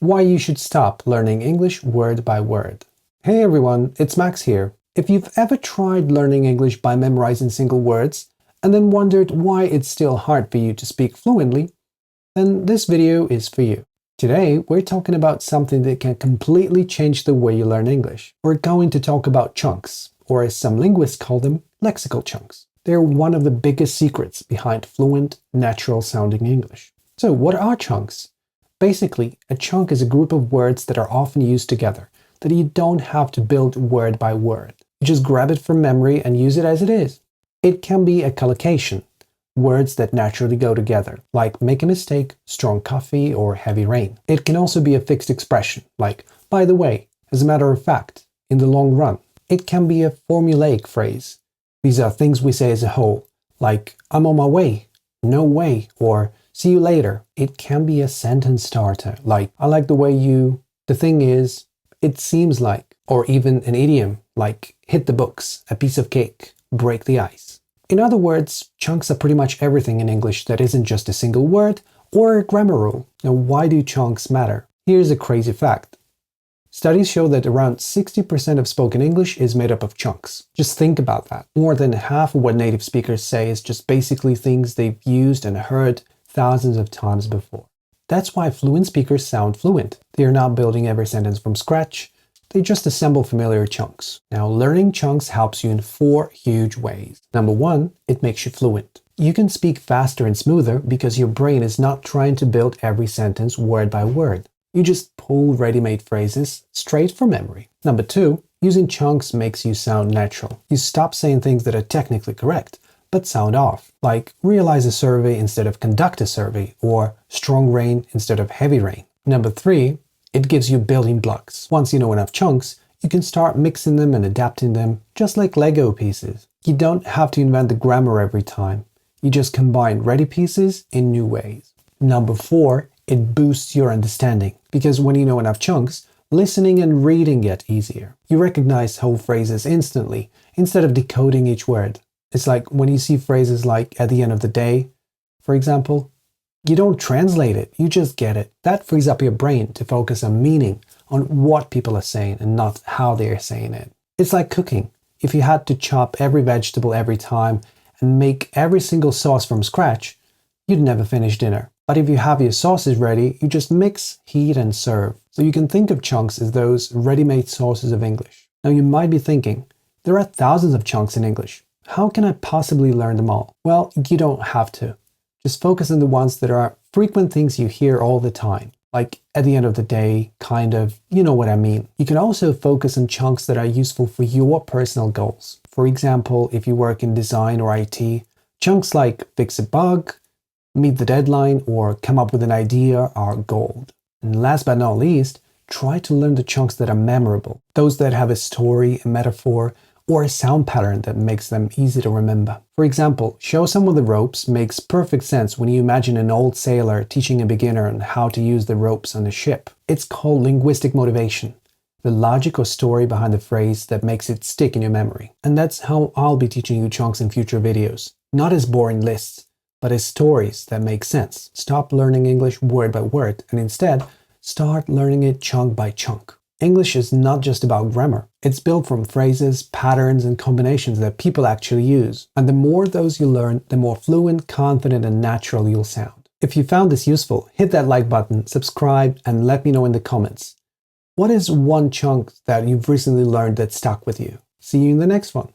why you should stop learning English word by word. Hey everyone, it's Max here. If you've ever tried learning English by memorizing single words and then wondered why it's still hard for you to speak fluently, then this video is for you. Today, we're talking about something that can completely change the way you learn English. We're going to talk about chunks, or as some linguists call them, lexical chunks. They're one of the biggest secrets behind fluent, natural-sounding English. So what are chunks? Basically, a chunk is a group of words that are often used together, that you don't have to build word by word. You just grab it from memory and use it as it is. It can be a collocation, words that naturally go together, like make a mistake, strong coffee, or heavy rain. It can also be a fixed expression, like by the way, as a matter of fact, in the long run. It can be a formulaic phrase. These are things we say as a whole, like I'm on my way, no way, or see you later. It can be a sentence starter, like I like the way you, the thing is, it seems like, or even an idiom, like hit the books, a piece of cake, break the ice. In other words, chunks are pretty much everything in English that isn't just a single word or a grammar rule. Now, why do chunks matter? Here's a crazy fact. Studies show that around 60% of spoken English is made up of chunks. Just think about that. More than half of what native speakers say is just basically things they've used and heard thousands of times before. That's why fluent speakers sound fluent. They are not building every sentence from scratch. They just assemble familiar chunks. Now, learning chunks helps you in 4 huge ways. Number 1, it makes you fluent. You can speak faster and smoother because your brain is not trying to build every sentence word by word. You just pull ready-made phrases straight from memory. Number 2, using chunks makes you sound natural. You stop saying things that are technically correct, but sound off, like realize a survey instead of conduct a survey, or strong rain instead of heavy rain. Number 3, it gives you building blocks. Once you know enough chunks, you can start mixing them and adapting them, just like Lego pieces. You don't have to invent the grammar every time. You just combine ready pieces in new ways. Number 4, it boosts your understanding, because when you know enough chunks, listening and reading get easier. You recognize whole phrases instantly, instead of decoding each word. It's like when you see phrases like at the end of the day, for example, you don't translate it, you just get it. That frees up your brain to focus on meaning, on what people are saying and not how they are saying it. It's like cooking. If you had to chop every vegetable every time and make every single sauce from scratch, you'd never finish dinner. But if you have your sauces ready, you just mix, heat, and serve. So you can think of chunks as those ready-made sauces of English. Now you might be thinking, there are thousands of chunks in English. How can I possibly learn them all? Well, you don't have to. Just focus on the ones that are frequent things you hear all the time. Like at the end of the day, kind of, you know what I mean. You can also focus on chunks that are useful for your personal goals. For example, if you work in design or IT, chunks like fix a bug, meet the deadline, or come up with an idea are gold. And last but not least, try to learn the chunks that are memorable. Those that have a story, a metaphor, or a sound pattern that makes them easy to remember. For example, show someone the ropes makes perfect sense when you imagine an old sailor teaching a beginner on how to use the ropes on a ship. It's called linguistic motivation, the logic or story behind the phrase that makes it stick in your memory. And that's how I'll be teaching you chunks in future videos. Not as boring lists, but as stories that make sense. Stop learning English word by word and instead start learning it chunk by chunk. English is not just about grammar. It's built from phrases, patterns, and combinations that people actually use. And the more those you learn, the more fluent, confident, and natural you'll sound. If you found this useful, hit that like button, subscribe, and let me know in the comments. What is one chunk that you've recently learned that stuck with you? See you in the next one.